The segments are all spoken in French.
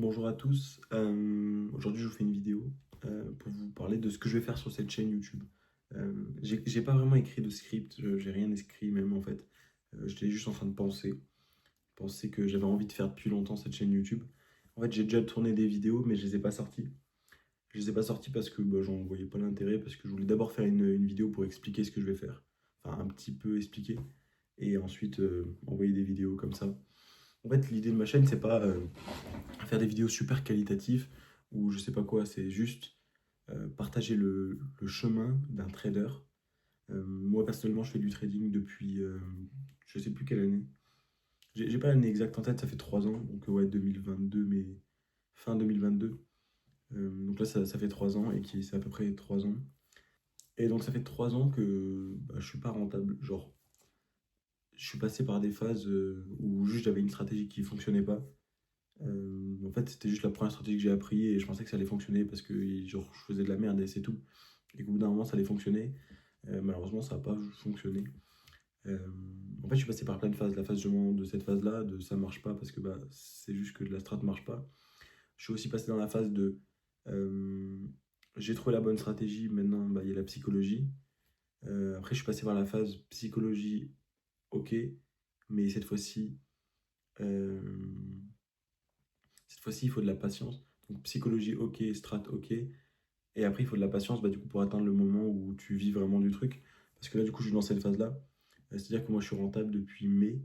Bonjour à tous. Aujourd'hui, je vous fais une vidéo pour vous parler de ce que je vais faire sur cette chaîne YouTube. J'ai pas vraiment écrit de script, j'ai rien écrit même en fait. J'étais juste en train de penser que j'avais envie de faire depuis longtemps cette chaîne YouTube. En fait, j'ai déjà tourné des vidéos, mais je les ai pas sorties. Je les ai pas sorties parce que j'en voyais pas l'intérêt, parce que je voulais d'abord faire une vidéo pour expliquer ce que je vais faire. Enfin, un petit peu expliquer. Et ensuite, envoyer des vidéos comme ça. En fait, l'idée de ma chaîne, c'est pas faire des vidéos super qualitatives ou je sais pas quoi, c'est juste partager le chemin d'un trader. Moi, personnellement, je fais du trading depuis je sais plus quelle année. J'ai pas l'année exacte en tête, ça fait 3 ans, donc ouais, 2022, mais fin 2022. Donc là, ça fait 3 ans et c'est à peu près 3 ans. Et donc, ça fait 3 ans que je suis pas rentable. Genre, je suis passé par des phases où juste j'avais une stratégie qui fonctionnait pas. En fait, c'était juste la première stratégie que j'ai appris et je pensais que ça allait fonctionner parce que genre, je faisais de la merde et c'est tout. Et qu'au bout d'un moment, ça allait fonctionner. Malheureusement, ça n'a pas fonctionné. Euh, En fait, je suis passé par plein de phases. La phase de cette phase-là, de ça marche pas parce que c'est juste que la strat ne marche pas. Je suis aussi passé dans la phase de euh, j'ai trouvé la bonne stratégie, maintenant il y a la psychologie. Après, je suis passé par la phase psychologie, ok, mais euh, cette fois-ci, il faut de la patience. Donc psychologie, ok, strat, ok. Et après, il faut de la patience du coup, pour atteindre le moment où tu vis vraiment du truc. Parce que là, du coup, je suis dans cette phase-là. C'est-à-dire que moi, je suis rentable depuis mai.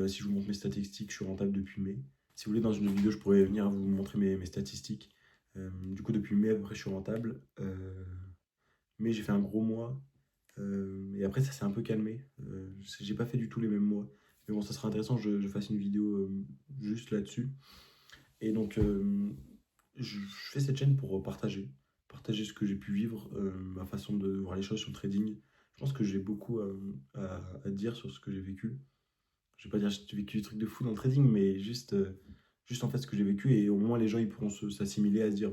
Si je vous montre mes statistiques, je suis rentable depuis mai. Si vous voulez, dans une vidéo, je pourrais venir vous montrer mes statistiques. Du coup, depuis mai, à peu près, je suis rentable. Mais j'ai fait un gros mois. Et après, ça s'est un peu calmé. J'ai pas fait du tout les mêmes mois. Mais bon, ça sera intéressant que je fasse une vidéo juste là-dessus. Et donc, je fais cette chaîne pour partager ce que j'ai pu vivre, ma façon de voir les choses sur le trading. Je pense que j'ai beaucoup à dire sur ce que j'ai vécu. Je vais pas dire que j'ai vécu des trucs de fou dans le trading, mais juste en fait ce que j'ai vécu et au moins les gens ils pourront s'assimiler à se dire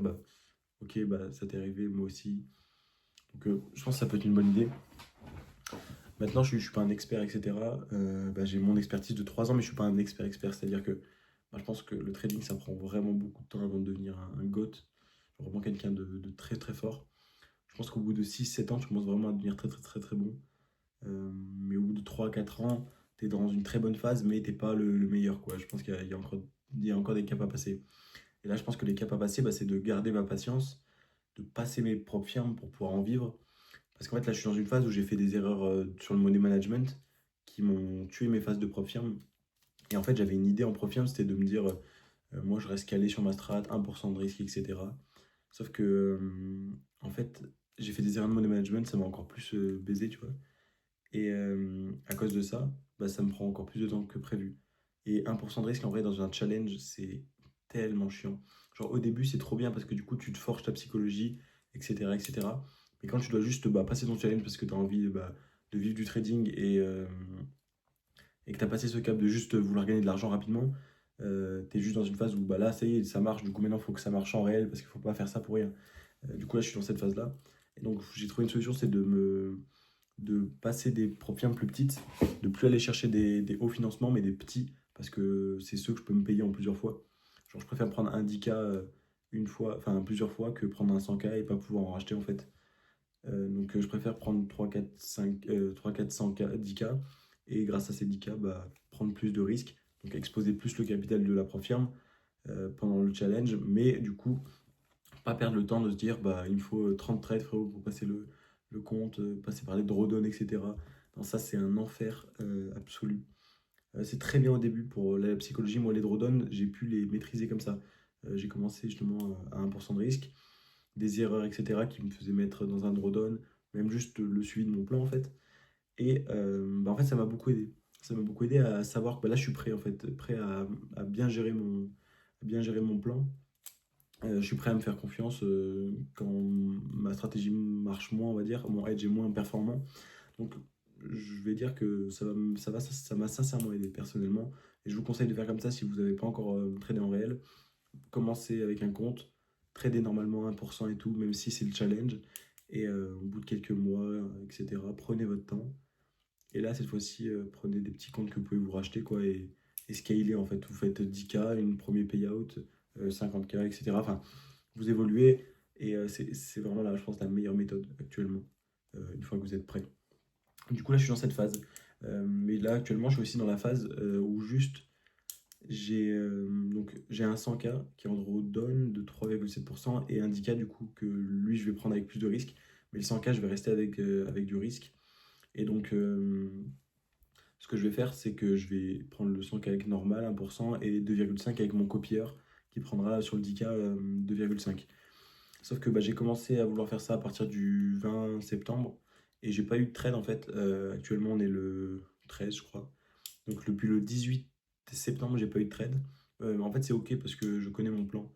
ok ça t'est arrivé moi aussi. Donc je pense que ça peut être une bonne idée. Maintenant je suis pas un expert etc. J'ai mon expertise de 3 ans mais je suis pas un expert, c'est-à-dire que je pense que le trading ça prend vraiment beaucoup de temps avant de devenir un GOAT, vraiment quelqu'un de très très fort. Je pense qu'au bout de 6 7 ans tu commences vraiment à devenir très très très très bon. Mais au bout de 3 4 ans, tu es dans une très bonne phase, mais t'es pas le meilleur, quoi. Je pense qu'il y a encore des caps à passer. Et là, je pense que les caps à passer, c'est de garder ma patience, de passer mes propres firmes pour pouvoir en vivre. Parce qu'en fait, là, je suis dans une phase où j'ai fait des erreurs sur le money management qui m'ont tué mes phases de propre firme. Et en fait, j'avais une idée en propre firme, c'était de me dire, moi, je reste calé sur ma strat, 1% de risque, etc. Sauf que, en fait, j'ai fait des erreurs de money management, ça m'a encore plus baisé, tu vois. Et à cause de ça, ça me prend encore plus de temps que prévu. Et 1% de risque, en vrai, dans un challenge, c'est tellement chiant. Genre, au début, c'est trop bien parce que du coup, tu te forges ta psychologie, etc. etc. Mais quand tu dois juste passer ton challenge parce que tu as envie de vivre du trading et que tu as passé ce cap de juste vouloir gagner de l'argent rapidement, tu es juste dans une phase où là, ça y est, ça marche. Du coup, maintenant, il faut que ça marche en réel parce qu'il ne faut pas faire ça pour rien. Du coup, là, je suis dans cette phase-là. Et donc, j'ai trouvé une solution, c'est de passer des profils plus petites, de plus aller chercher des hauts financements, mais des petits, parce que c'est ceux que je peux me payer en plusieurs fois. Genre, je préfère prendre un 10K une fois, enfin plusieurs fois, que prendre un 100K et pas pouvoir en racheter en fait. Donc, je préfère prendre 3 4 5, 3, 4, 100K, 10K, et grâce à ces 10K, prendre plus de risques, donc exposer plus le capital de la firme pendant le challenge, mais du coup, pas perdre le temps de se dire il me faut 30 trades frérot pour passer le compte, passer par les drawdowns, etc. Non, ça c'est un enfer absolu. C'est très bien au début pour la psychologie. Moi, les drawdowns, j'ai pu les maîtriser comme ça. J'ai commencé justement à 1% de risque, des erreurs, etc. qui me faisaient mettre dans un drawdown, même juste le suivi de mon plan en fait. Et en fait, ça m'a beaucoup aidé. Ça m'a beaucoup aidé à savoir que là, je suis prêt en fait, prêt à bien gérer mon plan. Je suis prêt à me faire confiance quand ma stratégie marche moins, on va dire, mon edge est moins performant. Donc, je vais dire que ça m'a sincèrement aidé personnellement. Et je vous conseille de faire comme ça si vous n'avez pas encore tradé en réel. Commencez avec un compte, tradez normalement 1% et tout, même si c'est le challenge. Et au bout de quelques mois, etc., prenez votre temps. Et là, cette fois-ci, prenez des petits comptes que vous pouvez vous racheter, quoi, et scaler en fait. Vous faites 10K, une premier payout, 50K, etc. Enfin, vous évoluez et c'est vraiment là, je pense, la meilleure méthode actuellement, une fois que vous êtes prêt. Du coup, là, je suis dans cette phase. Mais là, actuellement, je suis aussi dans la phase où juste j'ai un 100K qui en gros donne de 3,7% et un 10K du coup que lui je vais prendre avec plus de risque. Mais le 100K, je vais rester avec du risque. Et donc, ce que je vais faire, c'est que je vais prendre le 100K avec normal, 1% et 2,5 avec mon copieur qui prendra sur le 10K 2,5. Sauf que bah, j'ai commencé à vouloir faire ça à partir du 20 septembre et j'ai pas eu de trade en fait. Actuellement, on est le 13, je crois. Donc depuis le 18 septembre, j'ai pas eu de trade. En fait, c'est ok parce que je connais mon plan.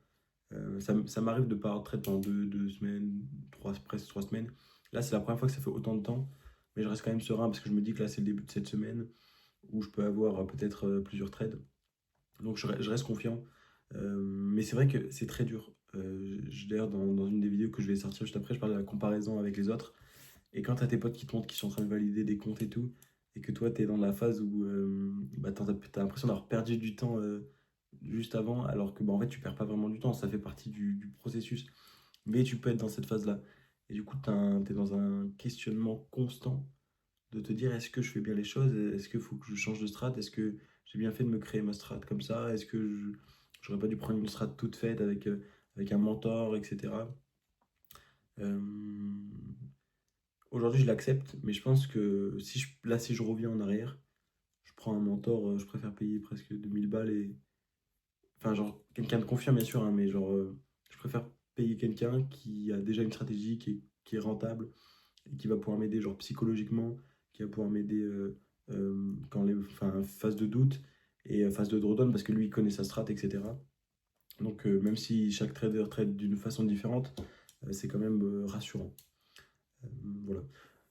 Ça m'arrive de pas avoir de trade pendant deux semaines, presque 3 semaines. Là, c'est la première fois que ça fait autant de temps, mais je reste quand même serein parce que je me dis que là, c'est le début de cette semaine où je peux avoir peut-être plusieurs trades. Donc je reste confiant. Mais c'est vrai que c'est très dur. D'ailleurs, dans une des vidéos que je vais sortir juste après, je parle de la comparaison avec les autres. Et quand t'as tes potes qui te montrent qu'ils sont en train de valider des comptes et tout, et que toi t'es dans la phase où bah, t'as l'impression d'avoir perdu du temps juste avant, alors que bah, en fait tu perds pas vraiment du temps, ça fait partie du processus. Mais tu peux être dans cette phase-là. Et du coup, t'es dans un questionnement constant de te dire est-ce que je fais bien les choses? Est-ce qu'il faut que je change de strat? Est-ce que j'ai bien fait de me créer ma strat comme ça? Est-ce que j'aurais pas dû prendre une strat toute faite avec un mentor, etc. Euh, Aujourd'hui, je l'accepte, mais je pense que si je reviens en arrière, je prends un mentor, je préfère payer presque 2000 balles et. Enfin, genre, quelqu'un de confiant, bien sûr, hein, mais genre, je préfère payer quelqu'un qui a déjà une stratégie qui est rentable et qui va pouvoir m'aider, genre, psychologiquement, qui va pouvoir m'aider phase de doute et phase de drawdown parce que lui, il connaît sa strat, etc. Donc, même si chaque trader trade d'une façon différente, c'est quand même rassurant. Euh, voilà.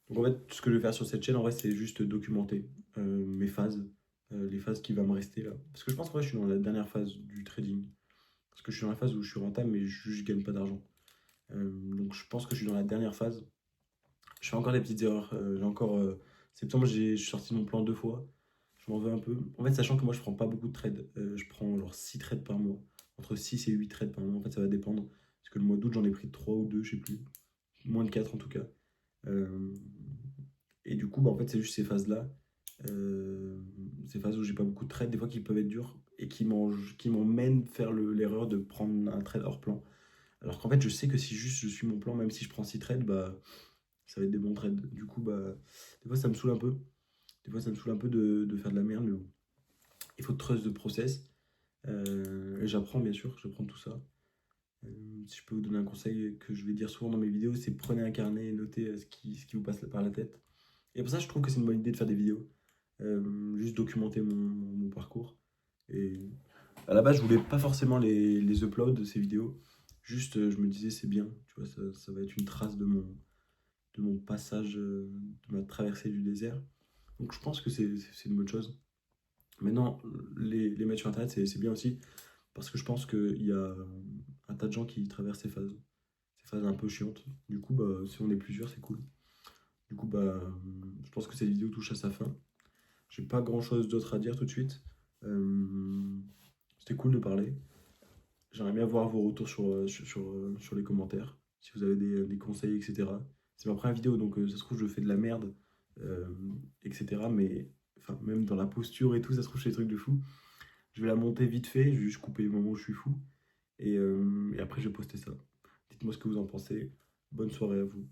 Donc en fait, ce que je vais faire sur cette chaîne, en vrai, c'est juste documenter mes phases, les phases qui vont me rester là. Parce que je pense que je suis dans la dernière phase du trading. Parce que je suis dans la phase où je suis rentable, mais je gagne pas d'argent. Donc je pense que je suis dans la dernière phase. Je fais encore des petites erreurs. Septembre, je suis sorti de mon plan 2 fois. Je m'en veux un peu. En fait, sachant que moi, je prends pas beaucoup de trades. Je prends genre 6 trades par mois. Entre 6 et 8 trades par mois. En fait, ça va dépendre. Parce que le mois d'août, j'en ai pris 3 ou 2, je sais plus. Moins de 4 en tout cas. Euh, et du coup, bah, en fait, c'est juste euh, ces phases où j'ai pas beaucoup de trades, des fois qui peuvent être dures et qui m'emmènent faire l'erreur de prendre un trade hors plan. Alors qu'en fait, je sais que si juste je suis mon plan, même si je prends 6 trades, bah, ça va être des bons trades. Du coup, bah, des fois, ça me saoule un peu. Des fois, ça me saoule un peu de faire de la merde, mais bon. Il faut trust de process. Et j'apprends, bien sûr, j'apprends tout ça. Si je peux vous donner un conseil que je vais dire souvent dans mes vidéos, c'est prenez un carnet et notez ce qui vous passe par la tête. Et pour ça, je trouve que c'est une bonne idée de faire des vidéos. Juste documenter mon parcours. Et à la base, je voulais pas forcément les uploads de ces vidéos. Juste, je me disais, c'est bien, tu vois, ça va être une trace de mon passage, de ma traversée du désert. Donc je pense que c'est une bonne chose. Maintenant, les mettre sur Internet, c'est bien aussi, parce que je pense qu'il y a un tas de gens qui traversent ces phases un peu chiantes. Du coup, bah, si on est plusieurs, c'est cool. Du coup, bah, je pense que cette vidéo touche à sa fin. J'ai pas grand chose d'autre à dire tout de suite. C'était cool de parler. J'aimerais bien voir vos retours sur les commentaires, si vous avez des conseils, etc. C'est ma première vidéo, donc ça se trouve, je fais de la merde, euh, etc. Mais enfin, même dans la posture et tout, ça se trouve, je fais des trucs de fou. Je vais la monter vite fait, je vais juste couper les moments où je suis fou. Et après, je vais poster ça. Dites-moi ce que vous en pensez. Bonne soirée à vous.